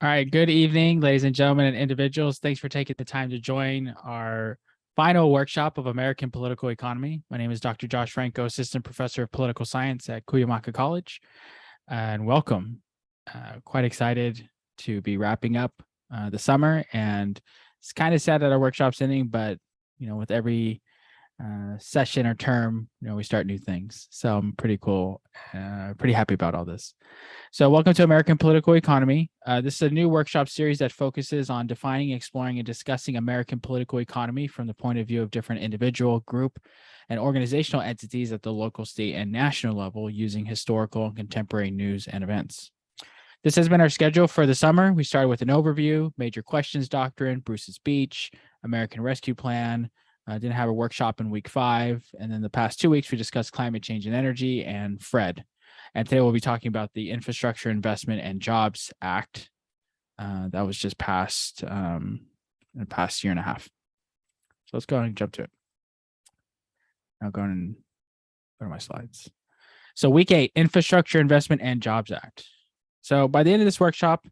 All right, good evening, ladies and gentlemen and individuals. Thanks for taking the time to join our final workshop of American Political Economy. My name is Dr. Josh Franco, Assistant Professor of Political Science at Cuyamaca College, and welcome. Quite excited to be wrapping up the summer, and it's kind of sad that our workshop's ending, but with every session or term, we start new things. So I'm pretty happy about all this. So welcome to American Political Economy. This is a new workshop series that focuses on defining, exploring, and discussing American political economy from the point of view of different individual, group, and organizational entities at the local, state, and national level using historical and contemporary news and events. This has been our schedule for the summer. We started with an overview, major questions doctrine, Bruce's Beach, American Rescue Plan. Didn't have a workshop in week 5. And then the past 2 weeks, we discussed climate change and energy and FRED. And today we'll be talking about the Infrastructure Investment and Jobs Act that was just passed in the past year and a half. So let's go ahead and jump to it. I'll go and go to my slides. So week 8, Infrastructure Investment and Jobs Act. So by the end of this workshop,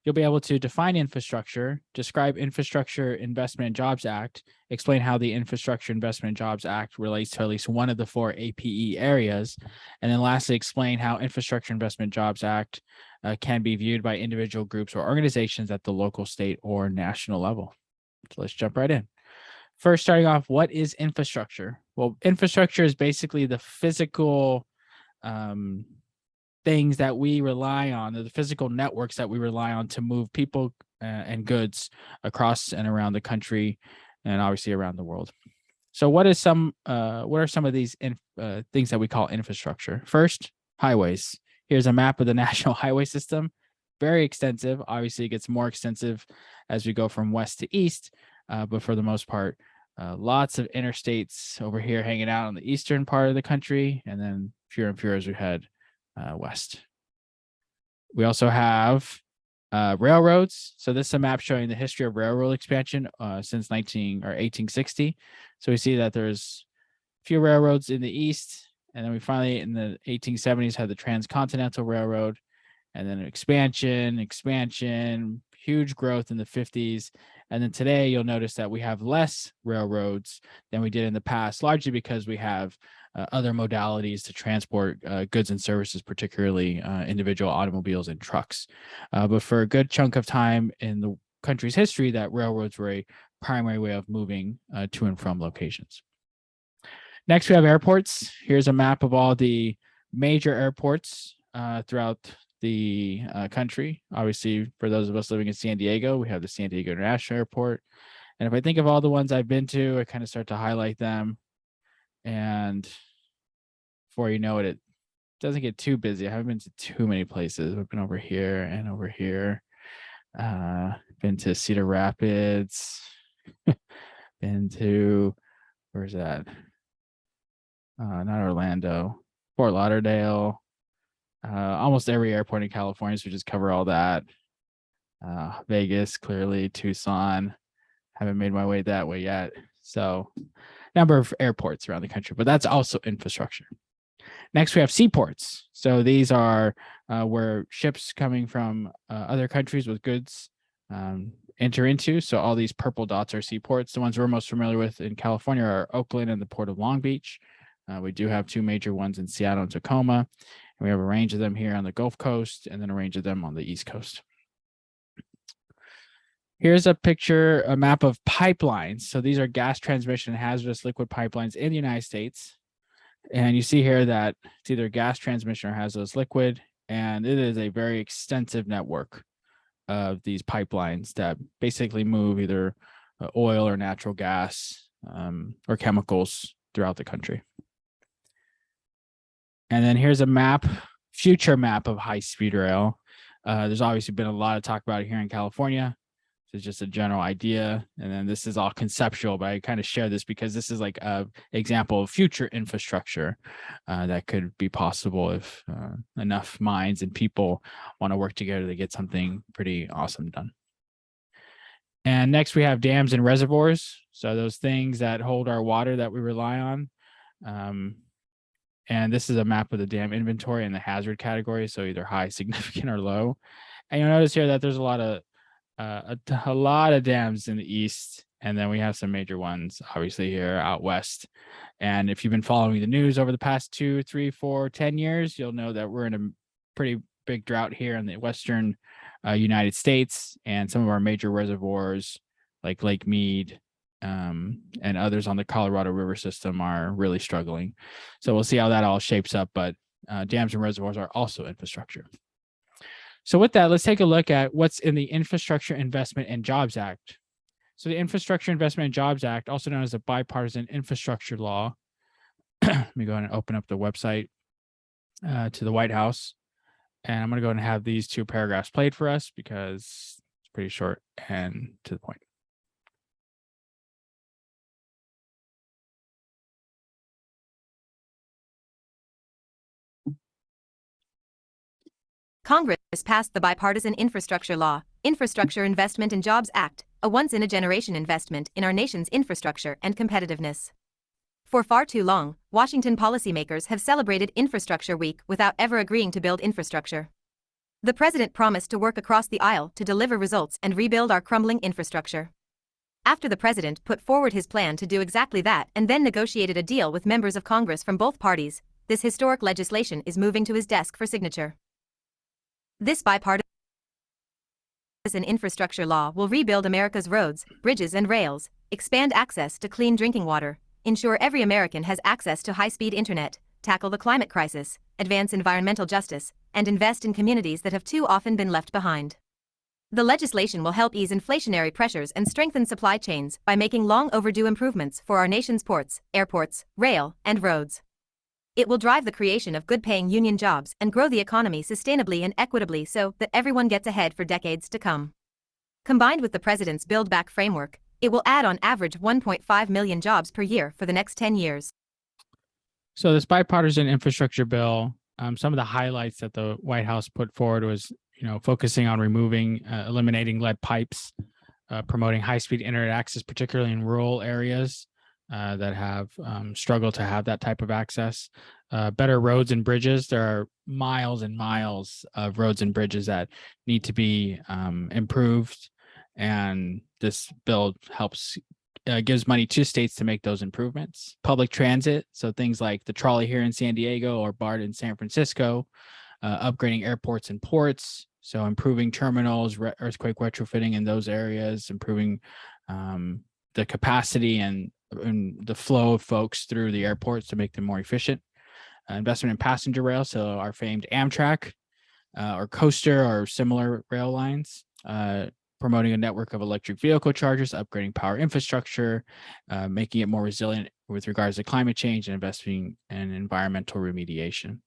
you'll be able to define infrastructure, describe Infrastructure Investment and Jobs Act, explain how the Infrastructure Investment and Jobs Act relates to at least one of the 4 APE areas, and then lastly, explain how Infrastructure Investment and Jobs Act can be viewed by individual groups or organizations at the local, state, or national level. So let's jump right in. First, starting off, what is infrastructure? Well, infrastructure is basically the physical things that we rely on, the physical networks that we rely on to move people and goods across and around the country, and obviously around the world. So what are some of these things that we call infrastructure? First, highways. Here's a map of the national highway system. Very extensive. Obviously, it gets more extensive as we go from west to east, but for the most part, lots of interstates over here hanging out on the eastern part of the country, and then fewer and fewer as we head west. We also have railroads. So this is a map showing the history of railroad expansion since 1860. So we see that there's a few railroads in the east, and then we finally in the 1870s had the Transcontinental Railroad, and then expansion, huge growth in the 50s. And then today you'll notice that we have less railroads than we did in the past, largely because we have other modalities to transport goods and services, particularly individual automobiles and trucks. But for a good chunk of time in the country's history, that railroads were a primary way of moving to and from locations. Next, we have airports. Here's a map of all the major airports throughout the country. Obviously, for those of us living in San Diego, we have the San Diego International Airport. And if I think of all the ones I've been to, I kind of start to highlight them. And before you know it, it doesn't get too busy. I haven't been to too many places. I've been over here and over here. Been to Cedar Rapids. Been to, where's that? Not Orlando, Fort Lauderdale. Almost every airport in California, so we just cover all that. Vegas, clearly, Tucson. Haven't made my way that way yet. So number of airports around the country, but that's also infrastructure. Next, we have seaports. So these are where ships coming from other countries with goods enter into. So all these purple dots are seaports. The ones we're most familiar with in California are Oakland and the Port of Long Beach. We do have 2 major ones in Seattle and Tacoma. And we have a range of them here on the Gulf Coast and then a range of them on the East Coast. Here's a picture, a map of pipelines. So these are gas transmission and hazardous liquid pipelines in the United States. And you see here that it's either gas transmission or hazardous liquid. And it is a very extensive network of these pipelines that basically move either oil or natural gas or chemicals throughout the country. And then here's a map, future map of high-speed rail. There's obviously been a lot of talk about it here in California. It's just a general idea. And then this is all conceptual, but I kind of share this because this is like an example of future infrastructure that could be possible if enough minds and people want to work together to get something pretty awesome done. And next we have dams and reservoirs. So those things that hold our water that we rely on. And this is a map of the dam inventory and the hazard category. So either high, significant, or low. And you'll notice here that there's a lot of dams in the east, and then we have some major ones, obviously, here out west. And if you've been following the news over the past 2, 3, 4, 10 years, you'll know that we're in a pretty big drought here in the western United States, and some of our major reservoirs, like Lake Mead and others on the Colorado River system, are really struggling. So we'll see how that all shapes up. But dams and reservoirs are also infrastructure. So with that, let's take a look at what's in the Infrastructure Investment and Jobs Act. So the Infrastructure Investment and Jobs Act, also known as the Bipartisan Infrastructure Law. Let me go ahead and open up the website to the White House. And I'm going to go ahead and have these 2 paragraphs played for us because it's pretty short and to the point. Congress passed the Bipartisan Infrastructure Law, Infrastructure Investment and Jobs Act, a once-in-a-generation investment in our nation's infrastructure and competitiveness. For far too long, Washington policymakers have celebrated Infrastructure Week without ever agreeing to build infrastructure. The president promised to work across the aisle to deliver results and rebuild our crumbling infrastructure. After the president put forward his plan to do exactly that and then negotiated a deal with members of Congress from both parties, this historic legislation is moving to his desk for signature. This bipartisan infrastructure law will rebuild America's roads, bridges, and rails, expand access to clean drinking water, ensure every American has access to high-speed internet, tackle the climate crisis, advance environmental justice, and invest in communities that have too often been left behind. The legislation will help ease inflationary pressures and strengthen supply chains by making long overdue improvements for our nation's ports, airports, rail, and roads. It will drive the creation of good-paying union jobs and grow the economy sustainably and equitably so that everyone gets ahead for decades to come. Combined with the president's Build Back framework, it will add on average 1.5 million jobs per year for the next 10 years. So this bipartisan infrastructure bill, some of the highlights that the White House put forward was, focusing on eliminating lead pipes, promoting high-speed internet access, particularly in rural areas that have struggled to have that type of access. Better roads and bridges. There are miles and miles of roads and bridges that need to be improved, and this bill gives money to states to make those improvements. Public transit, so things like the trolley here in San Diego or BART in San Francisco, upgrading airports and ports, so improving terminals, earthquake retrofitting in those areas, improving the capacity and the flow of folks through the airports to make them more efficient. Investment in passenger rail, so our famed Amtrak or Coaster or similar rail lines. Promoting a network of electric vehicle chargers, upgrading power infrastructure, making it more resilient with regards to climate change, and investing in environmental remediation.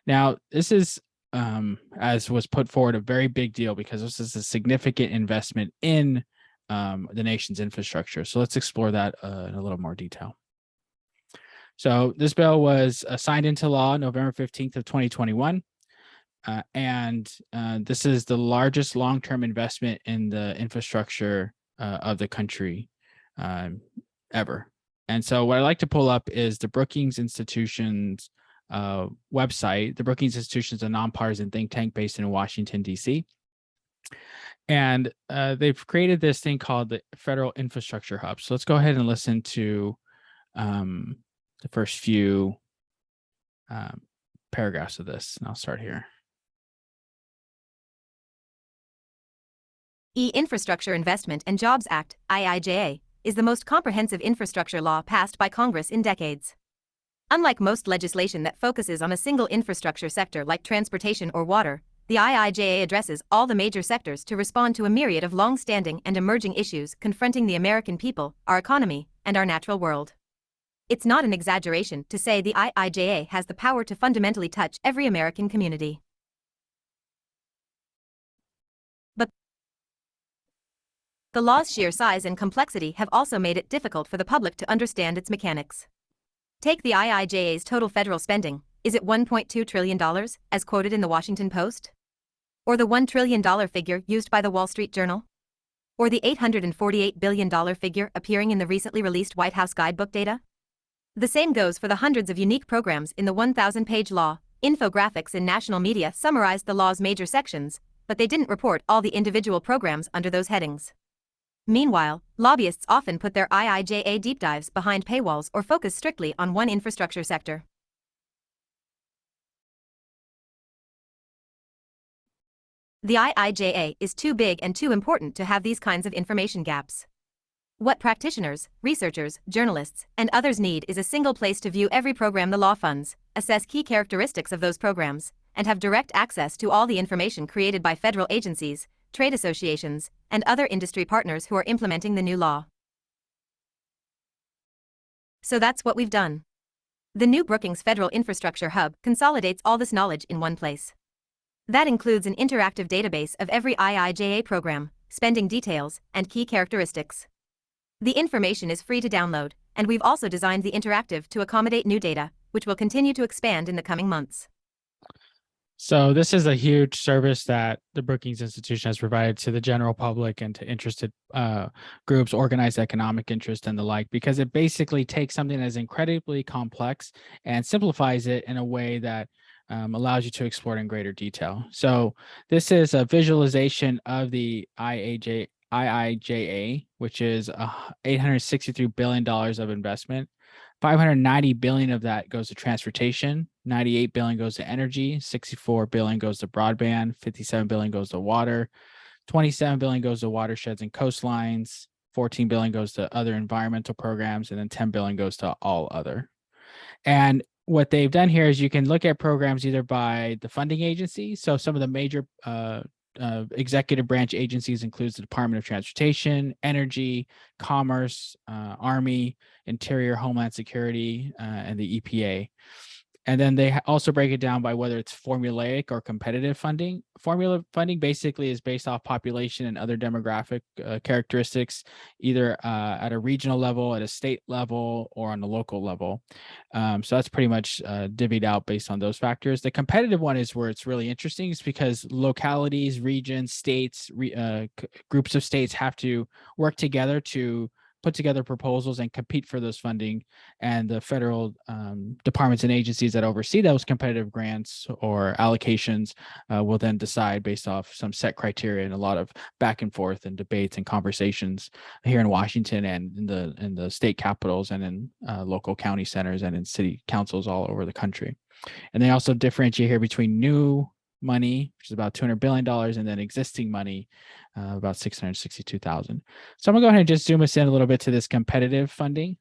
Now, this is, as was put forward, a very big deal because this is a significant investment in the nation's infrastructure. So let's explore that in a little more detail. So this bill was signed into law November 15th of 2021. And this is the largest long-term investment in the infrastructure of the country ever. And so what I like to pull up is the Brookings Institution's website. The Brookings Institution is a nonpartisan think tank based in Washington, D.C. And they've created this thing called the Federal Infrastructure Hub. So let's go ahead and listen to the first few paragraphs of this. And I'll start here. Infrastructure Investment and Jobs Act, IIJA, is the most comprehensive infrastructure law passed by Congress in decades. Unlike most legislation that focuses on a single infrastructure sector like transportation or water, the IIJA addresses all the major sectors to respond to a myriad of long-standing and emerging issues confronting the American people, our economy, and our natural world. It's not an exaggeration to say the IIJA has the power to fundamentally touch every American community. But the law's sheer size and complexity have also made it difficult for the public to understand its mechanics. Take the IIJA's total federal spending. Is it $1.2 trillion, as quoted in the Washington Post? Or the $1 trillion figure used by the Wall Street Journal? Or the $848 billion figure appearing in the recently released White House guidebook data? The same goes for the hundreds of unique programs in the 1,000-page law. Infographics in national media summarize the law's major sections, but they didn't report all the individual programs under those headings. Meanwhile, lobbyists often put their IIJA deep dives behind paywalls or focus strictly on one infrastructure sector. The IIJA is too big and too important to have these kinds of information gaps. What practitioners, researchers, journalists, and others need is a single place to view every program the law funds, assess key characteristics of those programs, and have direct access to all the information created by federal agencies, trade associations, and other industry partners who are implementing the new law. So that's what we've done. The new Brookings Federal Infrastructure Hub consolidates all this knowledge in one place. That includes an interactive database of every IIJA program, spending details, and key characteristics. The information is free to download, and we've also designed the interactive to accommodate new data, which will continue to expand in the coming months. So this is a huge service that the Brookings Institution has provided to the general public and to interested groups, organized economic interest, and the like, because it basically takes something that is incredibly complex and simplifies it in a way that allows you to explore it in greater detail. So this is a visualization of the IIJA, which is $863 billion of investment. 590 billion of that goes to transportation, 98 billion goes to energy, 64 billion goes to broadband, 57 billion goes to water, 27 billion goes to watersheds and coastlines, 14 billion goes to other environmental programs, and then 10 billion goes to all other. And what they've done here is you can look at programs either by the funding agency. So some of the major executive branch agencies includes the Department of Transportation, Energy, Commerce, Army, Interior, Homeland Security, and the EPA. And then they also break it down by whether it's formulaic or competitive funding. Formula funding basically is based off population and other demographic characteristics, either at a regional level, at a state level, or on a local level. So that's pretty much divvied out based on those factors. The competitive one is where it's really interesting, is because localities, regions, states, groups of states have to work together to put together proposals and compete for those funding, and the federal departments and agencies that oversee those competitive grants or allocations will then decide based off some set criteria, and a lot of back and forth and debates and conversations here in Washington and in the state capitals and in local county centers and in city councils all over the country. And they also differentiate here between new money, which is about $200 billion, and then existing money, about 662,000. So I'm gonna go ahead and just zoom us in a little bit to this competitive funding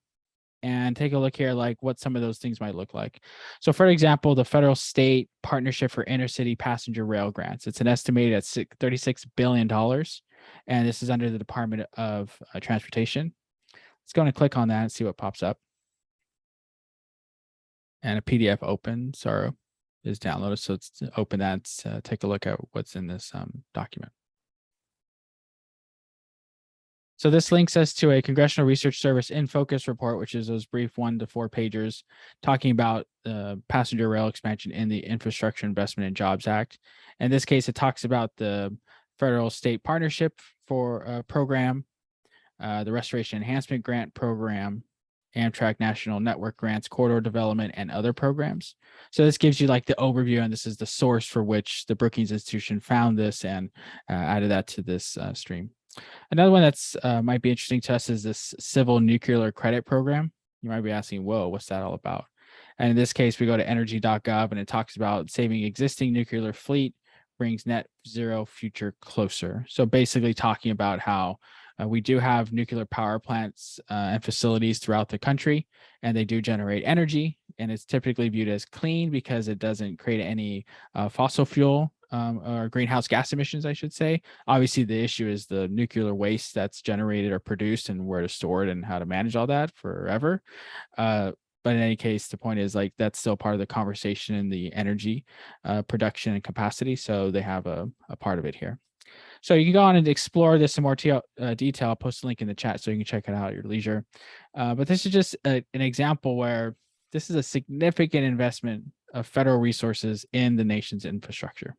and take a look here, like what some of those things might look like. So for example, the federal state partnership for intercity passenger rail grants, it's an estimated at $36 billion. And this is under the Department of Transportation. Let's go and click on that and see what pops up. And a PDF opens or is downloaded. So let's open that, take a look at what's in this document. So this links us to a Congressional Research Service in Focus report, which is those brief 1 to 4 pagers talking about passenger rail expansion in the Infrastructure Investment and Jobs Act. In this case, it talks about the federal state partnership for program, the Restoration Enhancement Grant Program, Amtrak National Network grants, corridor development, and other programs. So this gives you like the overview, and this is the source for which the Brookings Institution found this and added that to this stream. Another one that's might be interesting to us is this Civil Nuclear Credit Program. You might be asking, whoa, what's that all about? And in this case, we go to energy.gov, and it talks about saving existing nuclear fleet brings net zero future closer. So basically talking about how we do have nuclear power plants and facilities throughout the country, and they do generate energy, and it's typically viewed as clean because it doesn't create any fossil fuel or greenhouse gas emissions, I should say. Obviously, the issue is the nuclear waste that's generated or produced and where to store it and how to manage all that forever. But in any case, the point is like that's still part of the conversation in the energy production and capacity. So they have a part of it here. So you can go on and explore this in more detail. I'll post a link in the chat so you can check it out at your leisure. But this is just an example where this is a significant investment of federal resources in the nation's infrastructure.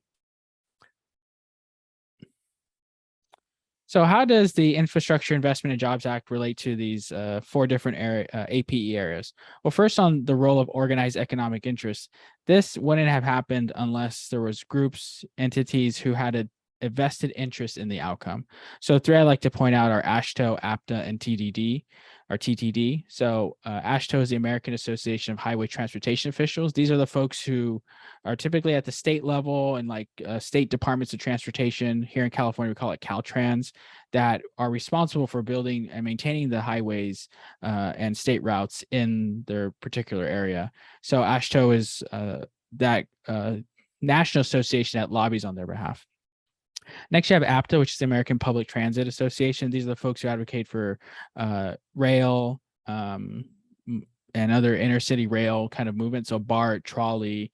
So how does the Infrastructure Investment and Jobs Act relate to these 4 different APE areas? Well, first on the role of organized economic interests, this wouldn't have happened unless there was groups, entities who had a a vested interest in the outcome. So three I like to point out are AASHTO, APTA, and TDD, or TTD. So AASHTO is the American Association of Highway Transportation Officials. These are the folks who are typically at the state level and like state departments of transportation. Here in California, we call it Caltrans, that are responsible for building and maintaining the highways and state routes in their particular area. So AASHTO is that national association that lobbies on their behalf. Next, you have APTA, which is the American Public Transit Association. These are the folks who advocate for rail and other intercity rail kind of movement. So BART, trolley.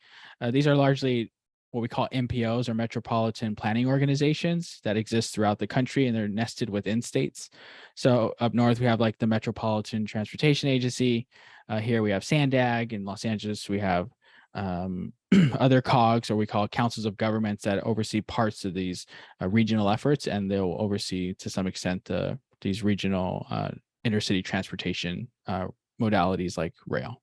These are largely what we call MPOs, or metropolitan planning organizations, that exist throughout the country, and they're nested within states. So up north, we have like the Metropolitan Transportation Agency. Here we have SANDAG. In Los Angeles, we have other COGs, or we call councils of governments, that oversee parts of these regional efforts, and they'll oversee to some extent these regional intercity transportation modalities like rail.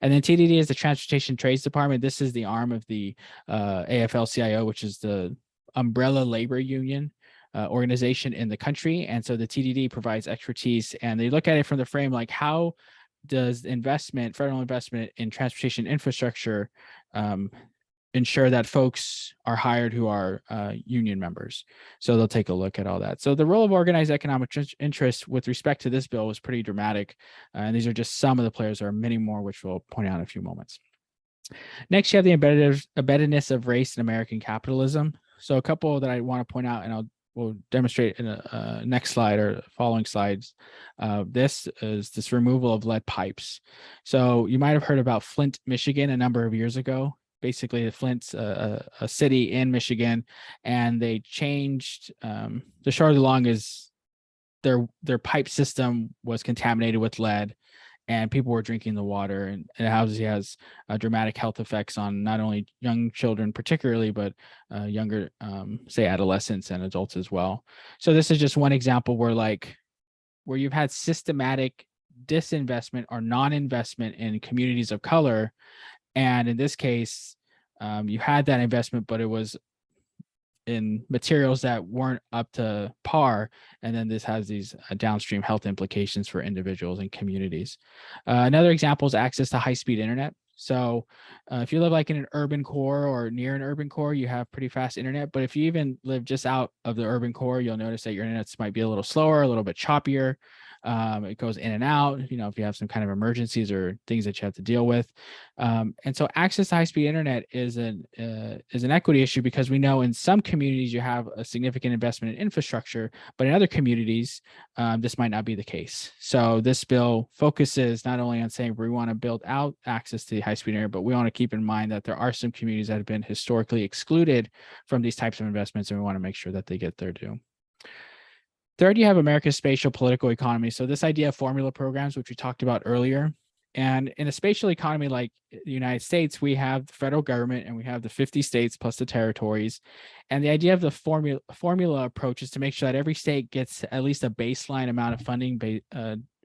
And then TDD is the Transportation Trades Department. This is the arm of the AFL-CIO, which is the umbrella labor union organization in the country. And so the TDD provides expertise, and they look at it from the frame like, how does federal investment in transportation infrastructure ensure that folks are hired who are union members? So they'll take a look at all that. So the role of organized economic interest with respect to this bill was pretty dramatic. And these are just some of the players. There are many more, which we'll point out in a few moments. Next, you have the embeddedness of race in American capitalism. So a couple that I want to point out, and we'll demonstrate in a next slide or following slides. This is this removal of lead pipes. So you might have heard about Flint, Michigan, a number of years ago. Basically, Flint's a city in Michigan, and they changed. The short of the long is their pipe system was contaminated with lead, and people were drinking the water, and it obviously has dramatic health effects on not only young children particularly, but younger, say, adolescents and adults as well. So this is just one example where you've had systematic disinvestment or non-investment in communities of color. And in this case, you had that investment, but it was in materials that weren't up to par. And then this has these downstream health implications for individuals and communities. Another example is access to high-speed internet. So if you live like in an urban core or near an urban core, you have pretty fast internet. But if you even live just out of the urban core, you'll notice that your internet might be a little slower, a little bit choppier. It goes in and out, if you have some kind of emergencies or things that you have to deal with. And so access to high-speed internet is an equity issue, because we know in some communities you have a significant investment in infrastructure, but in other communities, this might not be the case. So this bill focuses not only on saying we want to build out access to the high-speed internet, but we want to keep in mind that there are some communities that have been historically excluded from these types of investments, and we want to make sure that they get their due. Third, you have America's spatial political economy. So this idea of formula programs, which we talked about earlier. And in a spatial economy like the United States, we have the federal government and we have the 50 states plus the territories. And the idea of the formula approach is to make sure that every state gets at least a baseline amount of funding,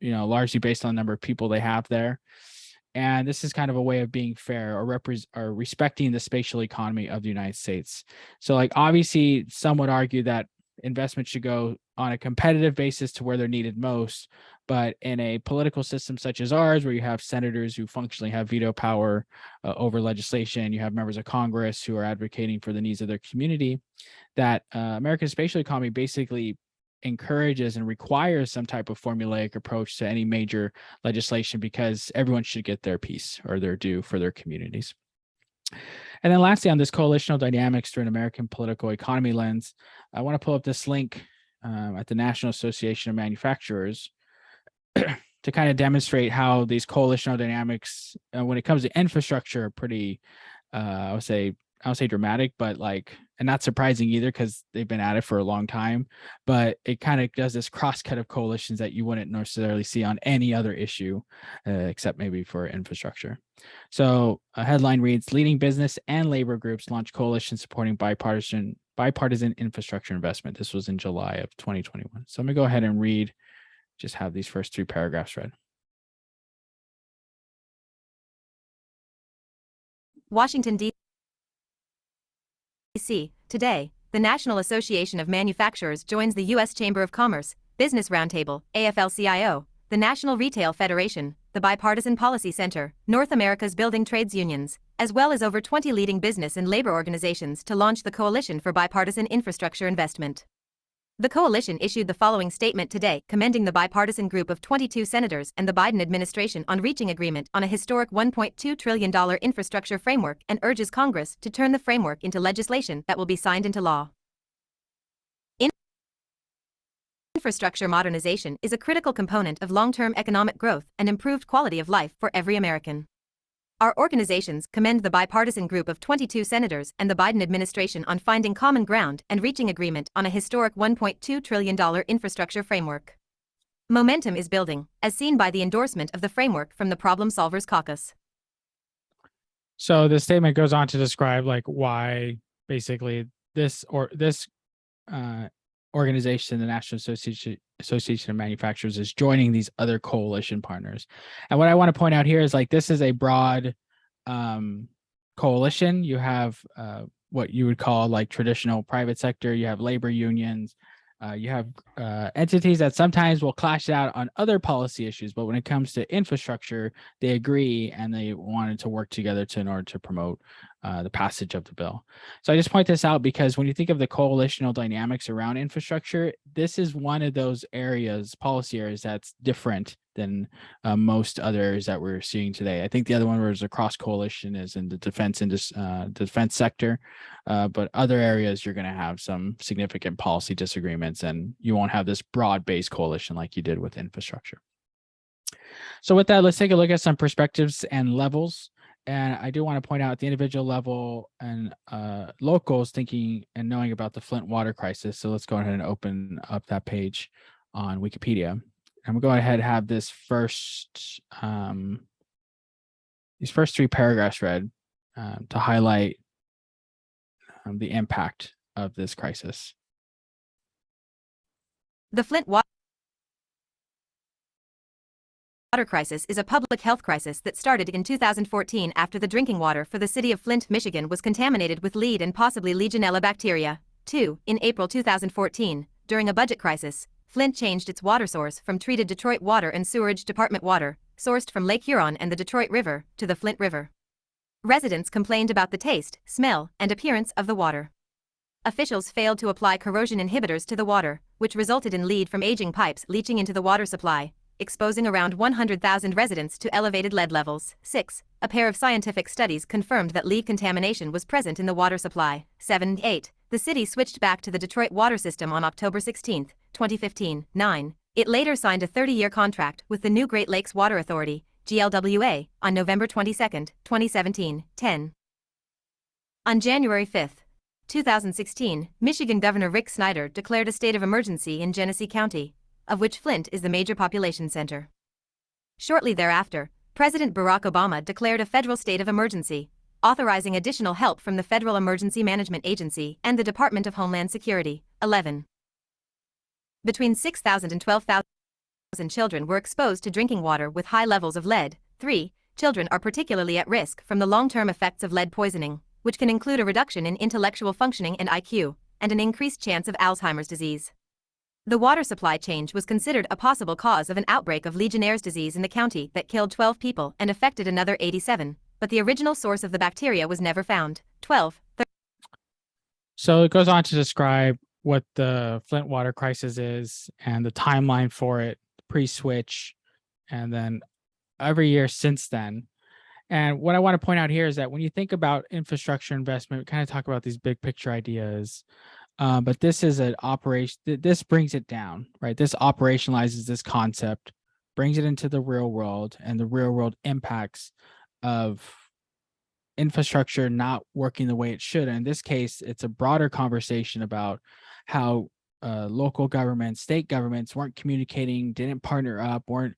largely based on the number of people they have there. And this is kind of a way of being fair or respecting the spatial economy of the United States. So obviously, some would argue that investment should go on a competitive basis to where they're needed most. But in a political system such as ours, where you have senators who functionally have veto power over legislation, you have members of Congress who are advocating for the needs of their community, that America's spatial economy basically encourages and requires some type of formulaic approach to any major legislation, because everyone should get their piece or their due for their communities. And then lastly, on this coalitional dynamics through an American political economy lens, I want to pull up this link at the National Association of Manufacturers to kind of demonstrate how these coalitional dynamics, when it comes to infrastructure, are pretty, I would say dramatic, but and not surprising either, because they've been at it for a long time. But it kind of does this cross-cut of coalitions that you wouldn't necessarily see on any other issue, except maybe for infrastructure. So a headline reads, leading business and labor groups launch coalition supporting bipartisan infrastructure investment. This was in July of 2021. So I'm gonna go ahead and just have these first three paragraphs read. Washington, D.C. Today, the National Association of Manufacturers joins the U.S. Chamber of Commerce, Business Roundtable, AFL-CIO, the National Retail Federation, the Bipartisan Policy Center, North America's building trades unions, as well as over 20 leading business and labor organizations to launch the Coalition for Bipartisan Infrastructure Investment. The coalition issued the following statement today, commending the bipartisan group of 22 senators and the Biden administration on reaching agreement on a historic $1.2 trillion infrastructure framework and urges Congress to turn the framework into legislation that will be signed into law. Infrastructure modernization is a critical component of long-term economic growth and improved quality of life for every American. Our organizations commend the bipartisan group of 22 senators and the Biden administration on finding common ground and reaching agreement on a historic $1.2 trillion infrastructure framework. Momentum is building, as seen by the endorsement of the framework from the Problem Solvers Caucus. So the statement goes on to describe like why basically this organization, the National Association of Manufacturers, is joining these other coalition partners. And what I want to point out here is like this is a broad coalition. You have what you would call like traditional private sector. You have labor unions. You have entities that sometimes will clash out on other policy issues, but when it comes to infrastructure, they agree and they wanted to work together in order to promote the passage of the bill. So I just point this out because when you think of the coalitional dynamics around infrastructure, this is one of those areas, policy areas, that's different than most other areas that we're seeing today. I think the other one where there's a cross coalition is in the defense sector, but other areas you're going to have some significant policy disagreements, and you won't have this broad-based coalition like you did with infrastructure. So with that, let's take a look at some perspectives and levels. And I do want to point out at the individual level and locals thinking and knowing about the Flint water crisis. So let's go ahead and open up that page on Wikipedia. And we'll go ahead and have this these first three paragraphs read to highlight the impact of this crisis. The Flint water crisis is a public health crisis that started in 2014 after the drinking water for the city of Flint, Michigan was contaminated with lead and possibly Legionella bacteria. 2. In April 2014, during a budget crisis, Flint changed its water source from treated Detroit Water and Sewerage Department water, sourced from Lake Huron and the Detroit River, to the Flint River. Residents complained about the taste, smell, and appearance of the water. Officials failed to apply corrosion inhibitors to the water, which resulted in lead from aging pipes leaching into the water supply, exposing around 100,000 residents to elevated lead levels. 6. A pair of scientific studies confirmed that lead contamination was present in the water supply. 7. 8. The city switched back to the Detroit water system on October 16, 2015. 9. It later signed a 30-year contract with the new Great Lakes Water Authority, GLWA, on November 22, 2017. 10. On January 5, 2016, Michigan Governor Rick Snyder declared a state of emergency in Genesee County, of which Flint is the major population center. Shortly thereafter, President Barack Obama declared a federal state of emergency, authorizing additional help from the Federal Emergency Management Agency and the Department of Homeland Security. 11. Between 6,000 and 12,000 children were exposed to drinking water with high levels of lead. 3. Children are particularly at risk from the long-term effects of lead poisoning, which can include a reduction in intellectual functioning and IQ, and an increased chance of Alzheimer's disease. The water supply change was considered a possible cause of an outbreak of Legionnaire's disease in the county that killed 12 people and affected another 87, but the original source of the bacteria was never found. 12. So it goes on to describe what the Flint water crisis is and the timeline for it, pre-switch, and then every year since then. And what I want to point out here is that when you think about infrastructure investment, we kind of talk about these big picture ideas. But this is an operation, this brings it down, right? This operationalizes this concept, brings it into the real world and the real world impacts of infrastructure not working the way it should. In this case, it's a broader conversation about how local governments, state governments weren't communicating, didn't partner up, weren't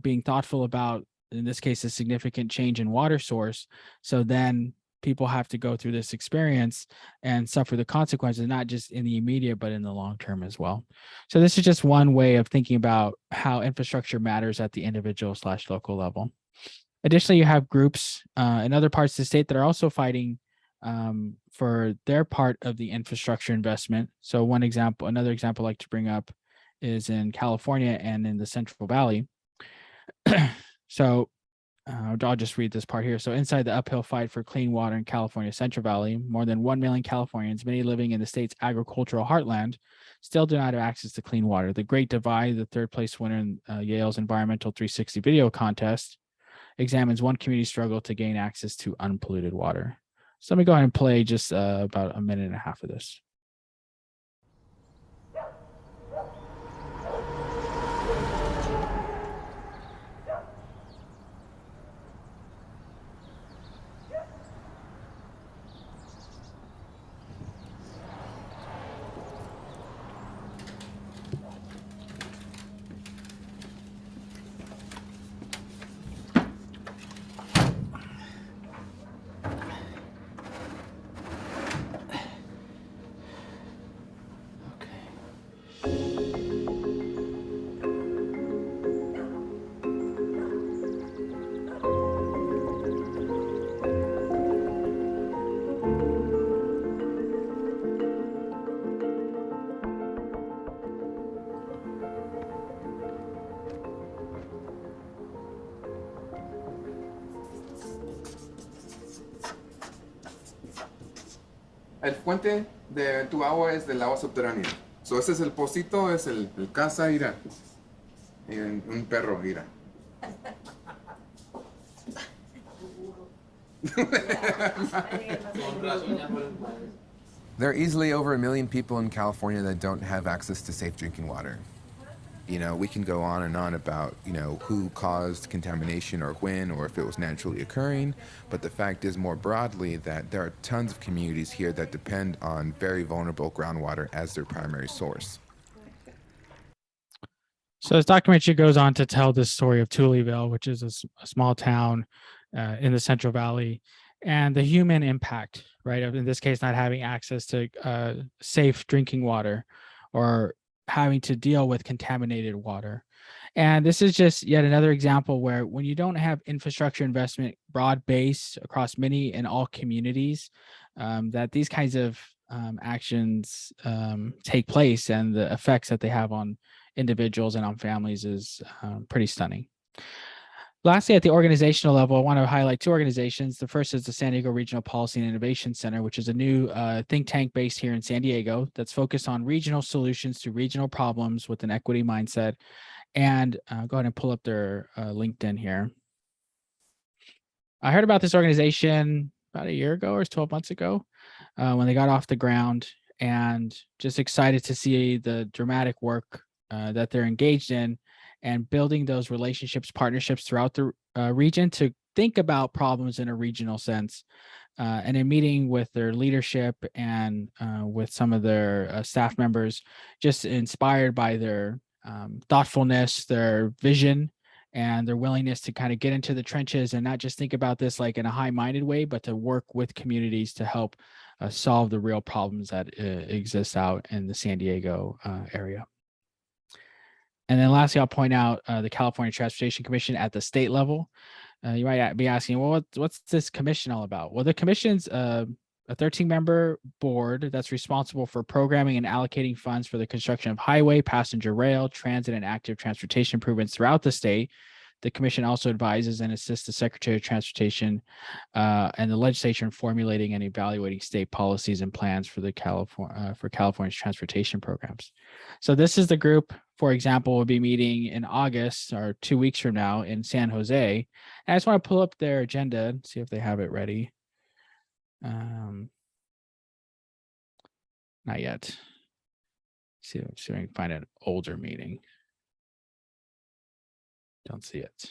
being thoughtful about, in this case, a significant change in water source. So then people have to go through this experience and suffer the consequences, not just in the immediate, but in the long term as well. So this is just one way of thinking about how infrastructure matters at the individual/local level. Additionally, you have groups in other parts of the state that are also fighting for their part of the infrastructure investment. So another example I like to bring up is in California and in the Central Valley. So I'll just read this part here. So inside the uphill fight for clean water in California's Central Valley, more than 1 million Californians, many living in the state's agricultural heartland, still do not have access to clean water. The Great Divide, the third place winner in Yale's Environmental 360 video contest, examines one community's struggle to gain access to unpolluted water. So let me go ahead and play just about a minute and a half of this. El fuente de tu agua es del agua subterránea. So, ese es el pocito, es el casa, mira. Y un perro, mira. There are easily over 1 million people in California that don't have access to safe drinking water. You know, we can go on and on about, you know, who caused contamination or when, or if it was naturally occurring. But the fact is more broadly that there are tons of communities here that depend on very vulnerable groundwater as their primary source. So this documentary goes on to tell the story of Tullyville, which is a small town in the Central Valley, and the human impact, right? In this case, not having access to safe drinking water or having to deal with contaminated water. And this is just yet another example where when you don't have infrastructure investment broad-based across many and all communities, that these kinds of actions take place, and the effects that they have on individuals and on families is pretty stunning. Lastly, at the organizational level, I want to highlight two organizations. The first is the San Diego Regional Policy and Innovation Center, which is a new think tank based here in San Diego that's focused on regional solutions to regional problems with an equity mindset. And go ahead and pull up their LinkedIn here. I heard about this organization about a year ago or 12 months ago when they got off the ground, and just excited to see the dramatic work that they're engaged in, and building those relationships, partnerships throughout the region to think about problems in a regional sense. And in meeting with their leadership and with some of their staff members, just inspired by their thoughtfulness, their vision, and their willingness to kind of get into the trenches and not just think about this like in a high-minded way, but to work with communities to help solve the real problems that exist out in the San Diego area. And then lastly, I'll point out the California Transportation Commission at the state level. You might be asking, well, what's this commission all about? Well, the commission's a 13-member board that's responsible for programming and allocating funds for the construction of highway, passenger rail, transit, and active transportation improvements throughout the state. The commission also advises and assists the Secretary of Transportation and the legislature in formulating and evaluating state policies and plans for California's transportation programs. So this is the group, for example, will be meeting in August or 2 weeks from now in San Jose. And I just want to pull up their agenda and see if they have it ready. Not yet. See if I can find an older meeting. Don't see it.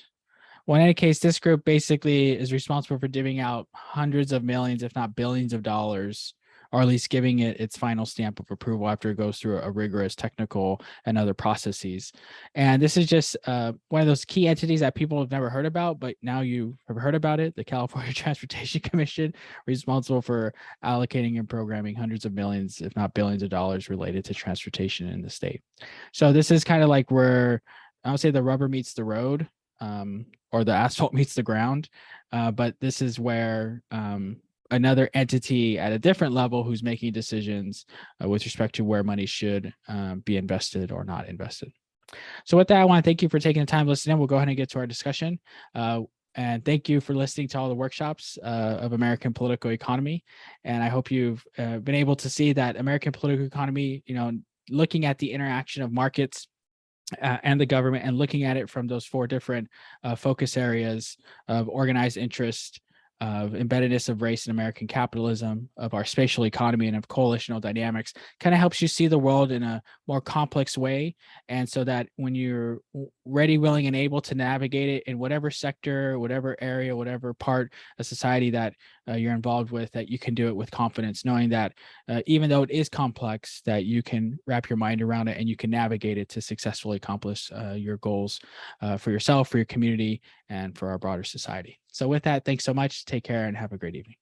Well, in any case, this group basically is responsible for divvying out hundreds of millions, if not billions of dollars, or at least giving it its final stamp of approval after it goes through a rigorous technical and other processes. And this is just one of those key entities that people have never heard about, but now you have heard about it. The California Transportation Commission, responsible for allocating and programming hundreds of millions, if not billions of dollars related to transportation in the state. So this is kind of like where I would say the rubber meets the road, or the asphalt meets the ground. But this is where another entity at a different level who's making decisions with respect to where money should be invested or not invested. So with that, I want to thank you for taking the time to listen in. We'll go ahead and get to our discussion. And thank you for listening to all the workshops of American political economy. And I hope you've been able to see that American political economy, looking at the interaction of markets and the government, and looking at it from those four different focus areas of organized interest, of embeddedness of race in American capitalism, of our spatial economy, and of coalitional dynamics, kind of helps you see the world in a more complex way. And so that when you're ready, willing, and able to navigate it in whatever sector, whatever area, whatever part of society that you're involved with, that you can do it with confidence, knowing that even though it is complex, that you can wrap your mind around it and you can navigate it to successfully accomplish your goals for yourself, for your community, and for our broader society. So with that, thanks so much. Take care and have a great evening.